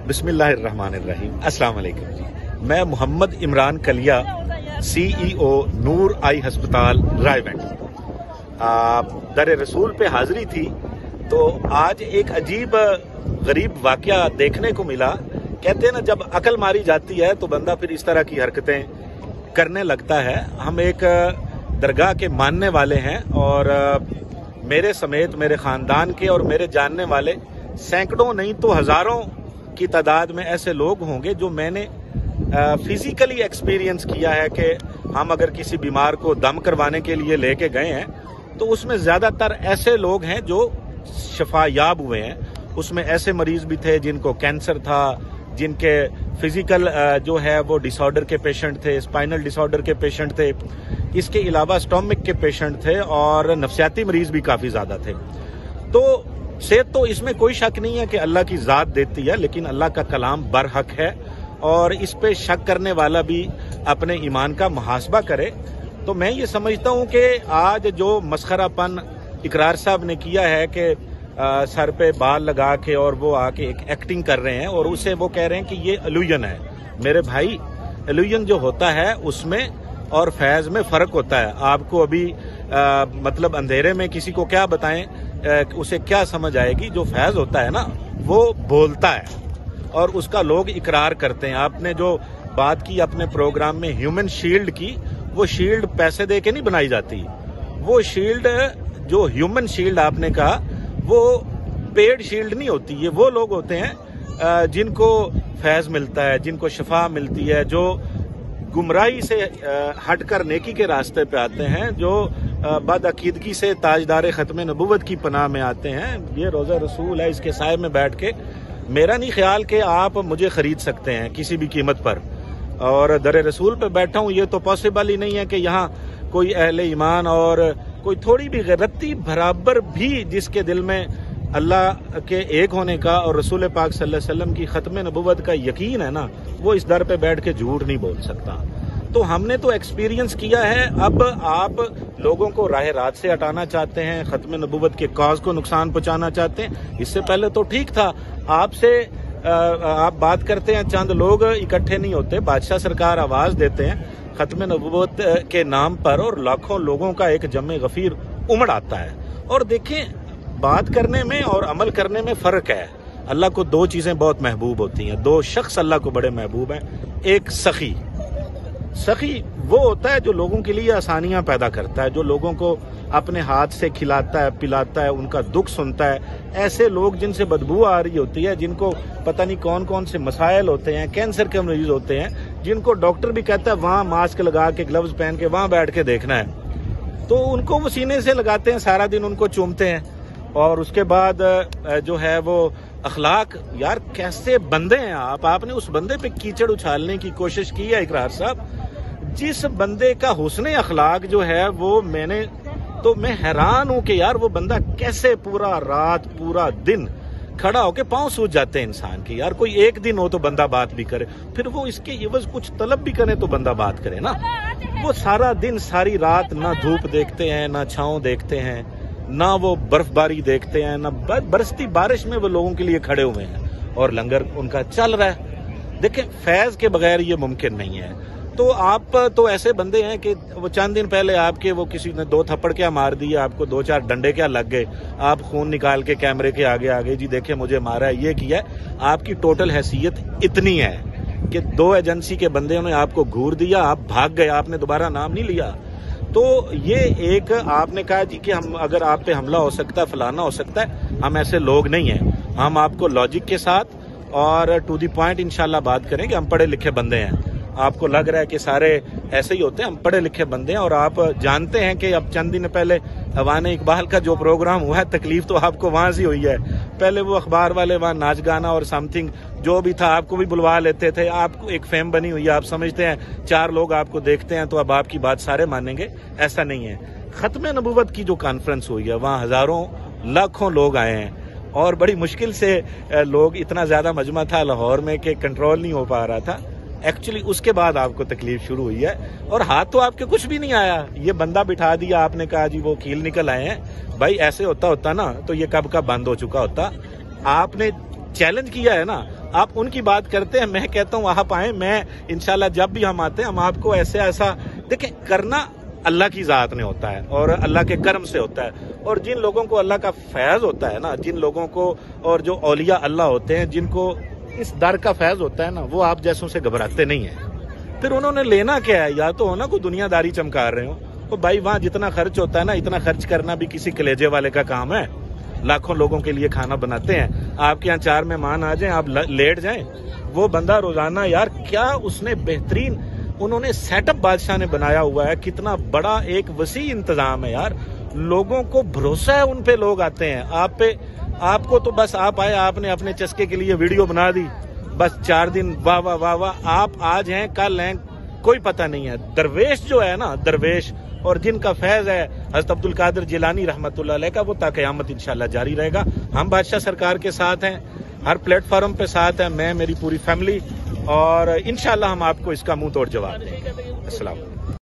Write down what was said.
बिस्मिल्लाहिर्रहमानिर्रहीम। अस्सलाम वालेकुम जी। मैं मोहम्मद इमरान कलिया, CEO नूर आई हस्पताल रायवेंड। दर रसूल पे हाजिरी थी तो आज एक अजीब गरीब वाकया देखने को मिला। कहते हैं ना, जब अकल मारी जाती है तो बंदा फिर इस तरह की हरकतें करने लगता है। हम एक दरगाह के मानने वाले हैं और मेरे समेत मेरे खानदान के और मेरे जानने वाले सैकड़ों नहीं तो हजारों की तादाद में ऐसे लोग होंगे जो मैंने फिजिकली एक्सपीरियंस किया है कि हम अगर किसी बीमार को दम करवाने के लिए लेके गए हैं तो उसमें ज्यादातर ऐसे लोग हैं जो शफायाब हुए हैं। उसमें ऐसे मरीज भी थे जिनको कैंसर था, जिनके फिजिकल जो है वो डिसऑर्डर के पेशेंट थे, स्पाइनल डिसऑर्डर के पेशेंट थे, इसके अलावा स्टोमिक के पेशेंट थे और नफसियाती मरीज भी काफी ज्यादा थे। तो सेहत तो इसमें कोई शक नहीं है कि अल्लाह की जात देती है, लेकिन अल्लाह का कलाम बरहक है और इस पे शक करने वाला भी अपने ईमान का मुहासबा करे। तो मैं ये समझता हूं कि आज जो मस्खरापन इकरार साहब ने किया है कि सर पे बाल लगा के और वो आके एक एक्टिंग कर रहे हैं और उसे वो कह रहे हैं कि ये इल्यूजन है। मेरे भाई, इल्यूजन जो होता है उसमें और फैज में फर्क होता है। आपको अभी मतलब अंधेरे में किसी को क्या बताएं, उसे क्या समझ आएगी। जो फैज होता है ना वो बोलता है और उसका लोग इकरार करते हैं। आपने जो बात की अपने प्रोग्राम में ह्यूमन शील्ड की, वो शील्ड पैसे दे के नहीं बनाई जाती। वो शील्ड, जो ह्यूमन शील्ड आपने कहा, वो पेड शील्ड नहीं होती। ये वो लोग होते हैं जिनको फैज मिलता है, जिनको शफा मिलती है, जो गुमराही से हटकर नेकी के रास्ते पे आते हैं, जो बदअकीदगी से ताजदार खत्म नबूवत की पनाह में आते हैं। ये रोजा रसूल है, इसके साए में बैठ के मेरा नहीं ख्याल कि आप मुझे खरीद सकते हैं किसी भी कीमत पर। और दर रसूल पे बैठा हूं, ये तो पॉसिबल ही नहीं है कि यहाँ कोई अहले ईमान और कोई थोड़ी भी गैरती बराबर भी जिसके दिल में अल्लाह के एक होने का और रसूल पाक सल्लल्लाहु अलैहि वसल्लम की खत्म नबूवत का यकीन है ना, वो इस दर पे बैठ के झूठ नहीं बोल सकता। तो हमने तो एक्सपीरियंस किया है। अब आप लोगों को राह रात से हटाना चाहते हैं, खत्म नबूवत के कॉज को नुकसान पहुंचाना चाहते हैं। इससे पहले तो ठीक था, आपसे आप बात करते हैं, चंद लोग इकट्ठे नहीं होते, बादशाह सरकार आवाज देते हैं खत्म नबूवत के नाम पर और लाखों लोगों का एक जमे गफीर उमड़ आता है। और देखें, बात करने में और अमल करने में फर्क है। अल्लाह को दो चीजें बहुत महबूब होती हैं, दो शख्स अल्लाह को बड़े महबूब हैं। एक सखी, सखी वो होता है जो लोगों के लिए आसानियां पैदा करता है, जो लोगों को अपने हाथ से खिलाता है, पिलाता है, उनका दुख सुनता है। ऐसे लोग जिनसे बदबू आ रही होती है, जिनको पता नहीं कौन कौन से मसाइल होते हैं, कैंसर के मरीज होते हैं, जिनको डॉक्टर भी कहता है वहां मास्क लगा के, ग्लव्स पहन के वहां बैठ के देखना है, तो उनको वो सीने से लगाते हैं, सारा दिन उनको चूमते हैं। और उसके बाद जो है वो अखलाक, यार कैसे बंदे हैं आप। आपने उस बंदे पे कीचड़ उछालने की कोशिश की है इकरार साहब। जिस बंदे का हुस्ने अखलाक जो है वो मैं हैरान हूं कि यार वो बंदा कैसे पूरा रात पूरा दिन खड़ा होके पांव सूज जाते हैं इंसान के। यार कोई एक दिन हो तो बंदा बात भी करे, फिर वो इसके इवज कुछ तलब भी करे तो बंदा बात करे ना। वो सारा दिन सारी रात ना धूप देखते हैं, ना छांव देखते हैं, ना वो बर्फबारी देखते हैं, ना बरसती बारिश में वो लोगों के लिए खड़े हुए हैं और लंगर उनका चल रहा है। देखें, फैज के बगैर ये मुमकिन नहीं है। तो आप तो ऐसे बंदे हैं कि वो चंद दिन पहले आपके वो किसी ने 2 थप्पड़ क्या मार दिए, आपको 2-4 डंडे क्या लग गए, आप खून निकाल के कैमरे के आगे आ गए, जी देखे मुझे मारा है, ये किया है। आपकी टोटल हैसियत इतनी है कि 2 एजेंसी के बंदे ने आपको घूर दिया, आप भाग गए, आपने दोबारा नाम नहीं लिया। तो ये एक आपने कहा जी कि हम अगर आप पे हमला हो सकता है, फलाना हो सकता है, हम ऐसे लोग नहीं हैं। हम आपको लॉजिक के साथ और टू द पॉइंट इंशाल्लाह बात करेंगे। हम पढ़े लिखे बंदे हैं। आपको लग रहा है कि सारे ऐसे ही होते हैं, हम पढ़े लिखे बंदे हैं और आप जानते हैं कि अब चंद दिन पहले अवाने इकबाल का जो प्रोग्राम हुआ है, तकलीफ तो आपको वहां से हुई है। पहले वो अखबार वाले वहां नाच गाना और समथिंग जो भी था आपको भी बुलवा लेते थे, आपको एक फेम बनी हुई है, आप समझते हैं 4 लोग आपको देखते हैं तो अब आपकी बात सारे मानेंगे। ऐसा नहीं है। खत्म नबूवत की जो कॉन्फ्रेंस हुई है वहां हजारों लाखों लोग आए हैं और बड़ी मुश्किल से लोग, इतना ज्यादा मजमा था लाहौर में कि कंट्रोल नहीं हो पा रहा था। एक्चुअली उसके बाद आपको तकलीफ शुरू हुई है और हाथ तो आपके कुछ भी नहीं आया, ये बंदा बिठा दिया, आपने कहा जी वो कील निकल आए हैं। भाई ऐसे होता ना तो ये कब का बंद हो चुका होता। आपने चैलेंज किया है ना, आप उनकी बात करते हैं। मैं कहता हूँ आप आए, मैं इंशाल्लाह जब भी हम आते हैं हम आपको ऐसा देखें, करना अल्लाह की जात ने होता है और अल्लाह के कर्म से होता है। और जिन लोगों को अल्लाह का फैज होता है ना, जिन लोगों को, और जो औलिया अल्लाह होते हैं जिनको इस दर का फैज होता है ना, वो आप जैसों से घबराते नहीं है। फिर उन्होंने लेना क्या है, या तो हो ना कोई दुनियादारी चमका रहे हो, तो भाई वहां जितना खर्च होता है ना, इतना खर्च करना भी किसी कलेजे वाले का काम है। लाखों लोगों के लिए खाना बनाते हैं, आपके यहाँ 4 मेहमान आ जाएं, आप लेट जाएं, वो बंदा रोजाना, यार क्या उसने बेहतरीन उन्होंने सेटअप बादशाह ने बनाया हुआ है, कितना बड़ा एक वसी इंतजाम है यार। लोगों को भरोसा है, उन पे लोग आते हैं। आप पे, आपको तो बस आप आए, आपने अपने चस्के के लिए वीडियो बना दी, बस 4 दिन वाह वाह वाह वाह, आप आज हैं कल हैं, कोई पता नहीं है। दरवेश जो है ना, दरवेश, और जिनका फैज है हज़रत अब्दुल कादिर जिलानी रहमतुल्लाह अलैह का, वो ता क़यामत इंशाल्लाह जारी रहेगा। हम बादशाह सरकार के साथ हैं, हर प्लेटफॉर्म पे साथ है, मैं, मेरी पूरी फैमिली, और इंशाल्लाह हम आपको इसका मुंह तोड़ जवाब देंगे। अस्सलाम।